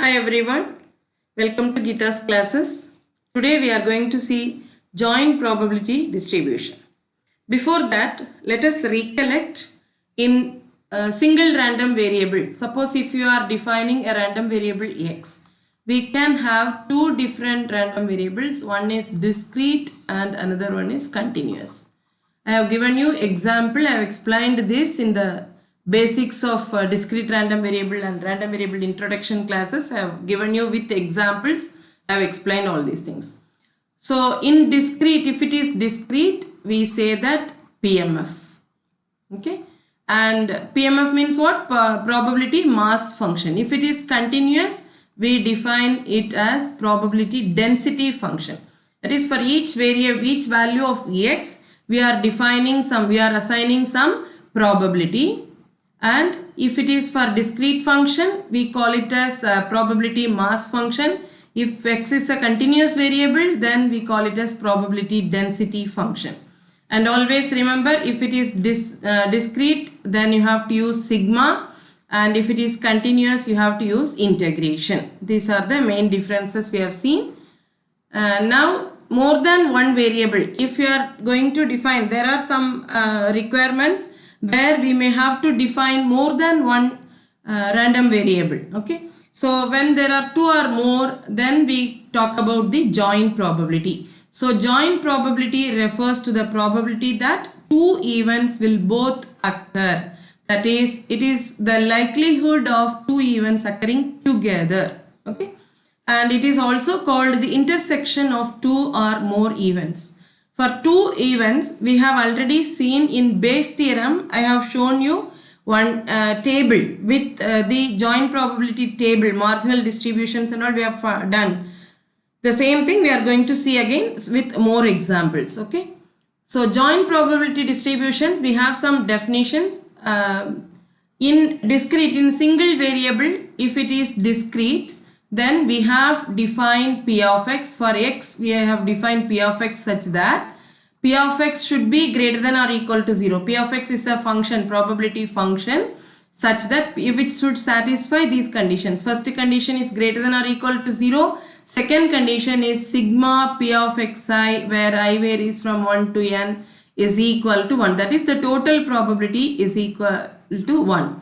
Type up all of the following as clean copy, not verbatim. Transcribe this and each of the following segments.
Hi everyone, welcome to Geeta's classes. Today we are going to see joint probability distribution. Before that, let us recollect in a single random variable. Suppose if you are defining a random variable x, we can have two different random variables. One is discrete and another one is continuous. I have given you example. I have explained this in the basics of discrete random variable and random variable introduction classes. I have given you with examples. I have explained all these things. So in discrete, if it is discrete, we say that PMF. Okay. And PMF means what? Probability mass function. If it is continuous, we define it as probability density function. That is, for each variable, each value of x, we are assigning some probability. And if it is for discrete function, we call it as probability mass function. If x is a continuous variable, then we call it as probability density function. And always remember, if it is discrete, then you have to use sigma, and if it is continuous, you have to use integration. These are the main differences we have seen. Now, more than one variable, if you are going to define, there are some requirements where we may have to define more than one random variable. Okay, so when there are two or more, then we talk about the joint probability. So joint probability refers to the probability that two events will both occur. That is, it is the likelihood of two events occurring together. Okay, and it is also called the intersection of two or more events. For two events, we have already seen in Bayes theorem. I have shown you one table with the joint probability table, marginal distributions and all we have done. The same thing we are going to see again with more examples. Okay. So joint probability distributions, we have some definitions. In discrete, in single variable, if it is discrete, then we have defined P of x. For x, we have defined P of x such that P of x should be greater than or equal to 0. P of x is a function, probability function, such that it should satisfy these conditions. First condition is greater than or equal to 0. Second condition is sigma P of xi, where I varies from 1 to n, is equal to 1. That is, the total probability is equal to 1.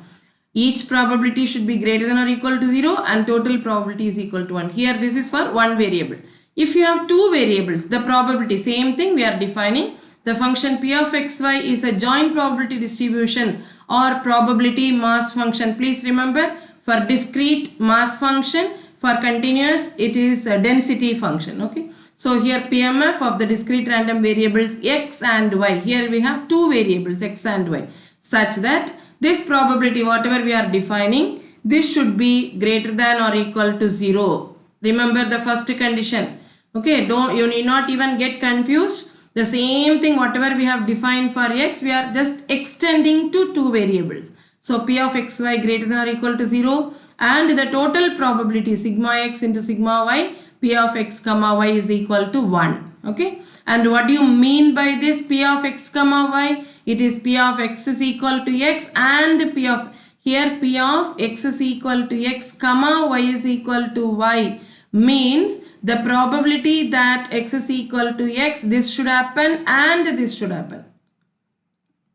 Each probability should be greater than or equal to 0 and total probability is equal to 1. Here this is for one variable. If you have two variables, the probability, same thing we are defining. The function P of xy is a joint probability distribution or probability mass function. Please remember, for discrete mass function, for continuous it is a density function. Okay. So here PMF of the discrete random variables x and y. Here we have two variables x and y, such that this probability, whatever we are defining, this should be greater than or equal to 0. Remember the first condition. Okay, you need not even get confused. The same thing, whatever we have defined for x, we are just extending to two variables. So P of xy greater than or equal to 0, and the total probability sigma x into sigma y, P of x comma y is equal to 1. Okay, and what do you mean by this P of x comma y? It is P of x is equal to x and P of x is equal to x comma y is equal to y, means the probability that x is equal to x, this should happen and this should happen.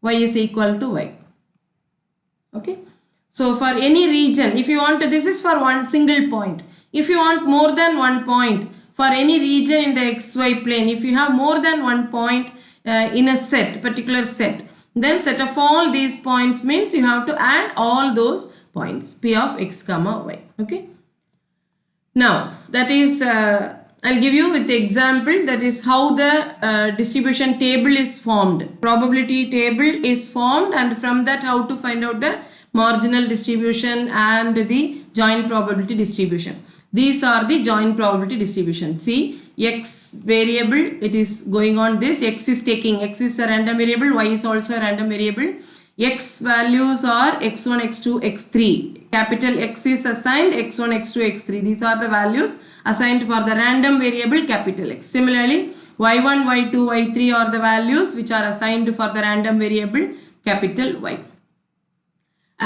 Y is equal to y. Okay. So for any region, if you want to, this is for one single point. If you want more than one point for any region in the xy plane, if you have more than one point in a set, particular set, then set of all these points means you have to add all those points, P of x comma y. Okay. Now that is, I'll give you with the example, that is how the distribution table is formed. Probability table is formed, and from that how to find out the marginal distribution and the joint probability distribution. These are the joint probability distribution. See, x variable, it is going on this, x is a random variable, y is also a random variable. X values are x1, x2, x3. Capital X is assigned x1, x2, x3. These are the values assigned for the random variable capital X. Similarly, y1, y2, y3 are the values which are assigned for the random variable capital Y.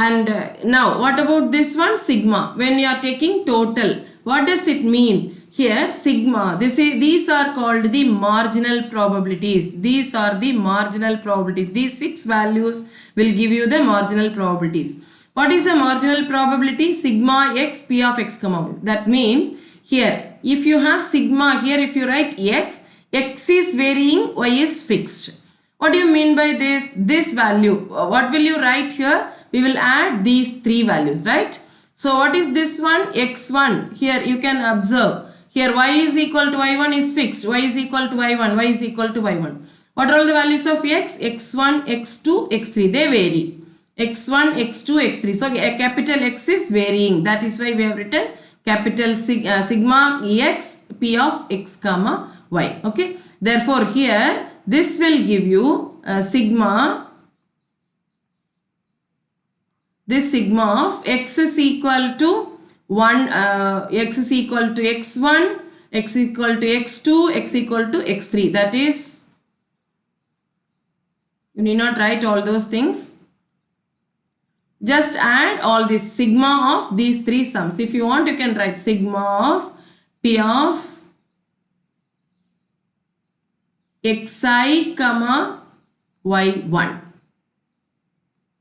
And now what about this one, sigma? When you are taking total, what does it mean? Here sigma, these are called the marginal probabilities. These are the marginal probabilities. These 6 values will give you the marginal probabilities. What is the marginal probability? Sigma x p of x comma. That means here if you have sigma, here if you write x, x is varying, y is fixed. What do you mean by this? This value, what will you write here? We will add these 3 values, right? So what is this one? X1. Here you can observe. Here y is equal to y1 is fixed. Y is equal to y1. Y is equal to y1. What are all the values of x? X1, x2, x3. They vary. X1, x2, x3. So a capital X is varying. That is why we have written capital sigma x p of x comma y. Okay. Therefore here this will give you sigma. This sigma of x is equal to 1, x is equal to x1, x equal to x2, x equal to x3. That is, you need not write all those things. Just add all this sigma of these 3 sums. If you want, you can write sigma of p of xi comma y1.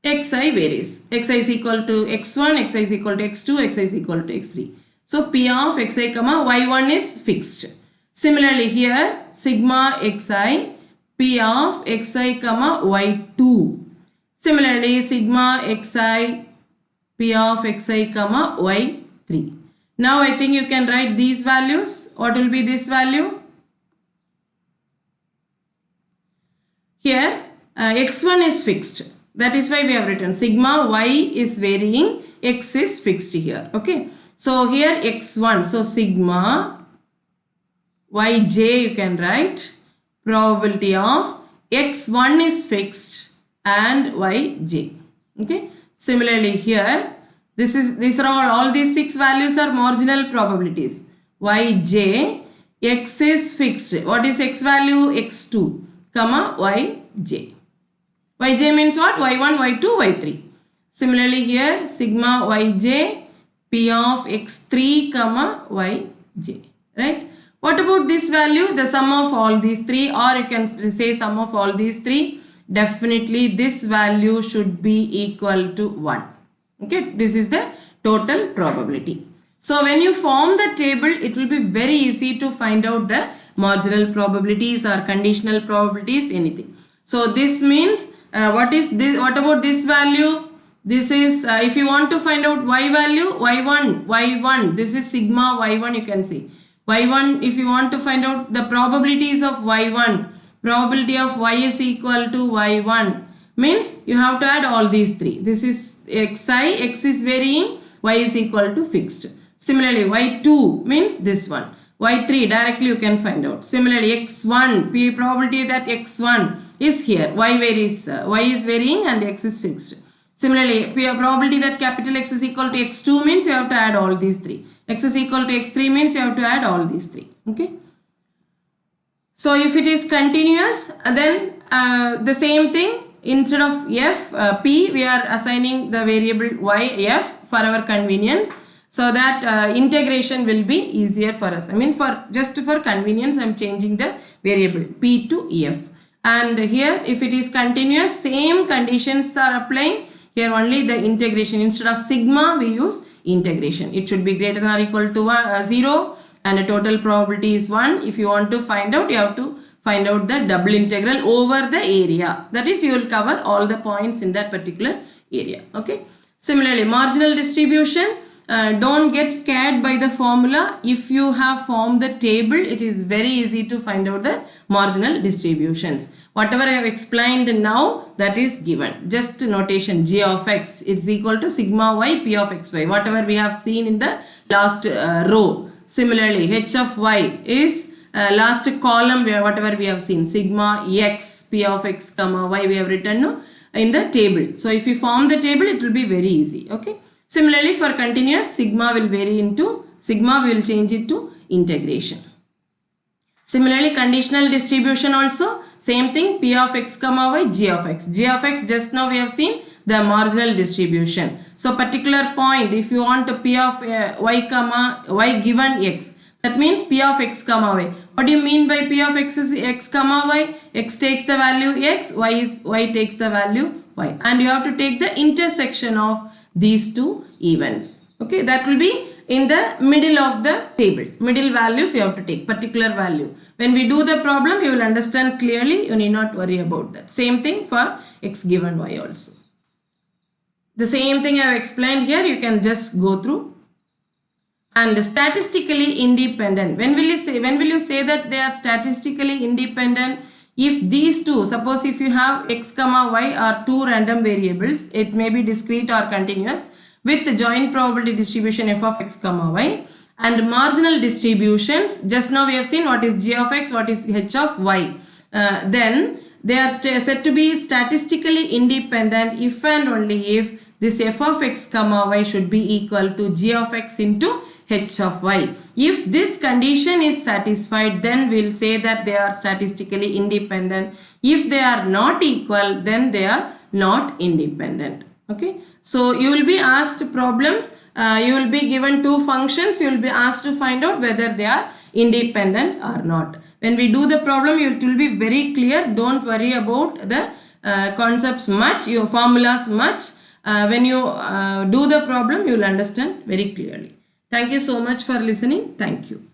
Xi varies. Xi is equal to x1, xi is equal to x2, xi is equal to x3. So p of xi comma y1 is fixed. Similarly here sigma xi p of xi comma y2. Similarly sigma xi p of xi comma y3. Now I think you can write these values. What will be this value? Here x1 is fixed. That is why we have written sigma y is varying, x is fixed here. Okay. So here x1. So sigma yj you can write probability of x1 is fixed and yj. Okay. Similarly here these are all these 6 values are marginal probabilities. Yj, x is fixed. What is x value? x2 comma yj. Yj means what? y1, y2, y3. Similarly here sigma yj p of x3 comma yj. Right? What about this value? The sum of all these 3, or you can say sum of all these 3. Definitely this value should be equal to 1. Okay, this is the total probability. So when you form the table, it will be very easy to find out the marginal probabilities or conditional probabilities, anything. So this means what is this? What about this value? This is if you want to find out y value, y1. This is sigma y1. You can see y1. If you want to find out the probabilities of y1, probability of y is equal to y1 means you have to add all these 3. This is xi, x is varying, y is equal to fixed. Similarly y2 means this one. Y3 directly you can find out. Similarly x1, p probability that x1 is here, y varies, y is varying and x is fixed. Similarly p probability that capital X is equal to x2 means you have to add all these 3. X is equal to x3 means you have to add all these 3. Okay. So if it is continuous, then the same thing, instead of f, p, we are assigning the variable y, f for our convenience. So that integration will be easier for us. I mean just for convenience I am changing the variable p to f. And here if it is continuous, same conditions are applying. Here only the integration, instead of sigma we use integration. It should be greater than or equal to 0 and the total probability is 1. If you want to find out, you have to find out the double integral over the area. That is, you will cover all the points in that particular area. Okay. Similarly, marginal distribution. Don't get scared by the formula. If you have formed the table, it is very easy to find out the marginal distributions. Whatever I have explained now, that is given. Just notation, g of x is equal to sigma y p of xy. Whatever we have seen in the last row. Similarly, h of y is last column where whatever we have seen, sigma x p of x comma y we have written in the table. So if you form the table, it will be very easy. Okay. Similarly, for continuous, sigma will vary into, sigma we will change it to integration. Similarly, conditional distribution also, same thing, p of x comma y, g of x. G of x just now we have seen the marginal distribution. So particular point, if you want P of y comma y given x, that means P of x comma y. What do you mean by P of x is x comma y? X takes the value x, y takes the value y, and you have to take the intersection of these two events. Okay, that will be in the middle of the table. Middle values you have to take, particular value. When we do the problem, you will understand clearly. You need not worry about that. Same thing for x given y also. The same thing I have explained here, you can just go through. And statistically independent. When will you say that they are statistically independent? If these two, suppose if you have x comma y are two random variables, it may be discrete or continuous, with the joint probability distribution f of x comma y and marginal distributions. Just now we have seen what is g of x, what is h of y. Then they are said to be statistically independent if and only if this f of x comma y should be equal to g of x into h of y. If this condition is satisfied, then we will say that they are statistically independent. If they are not equal, then they are not independent. Okay. So you will be asked problems, you will be given two functions, you will be asked to find out whether they are independent or not. When we do the problem, it will be very clear. Don't worry about the concepts much, your formulas much. When you do the problem, you will understand very clearly. Thank you so much for listening. Thank you.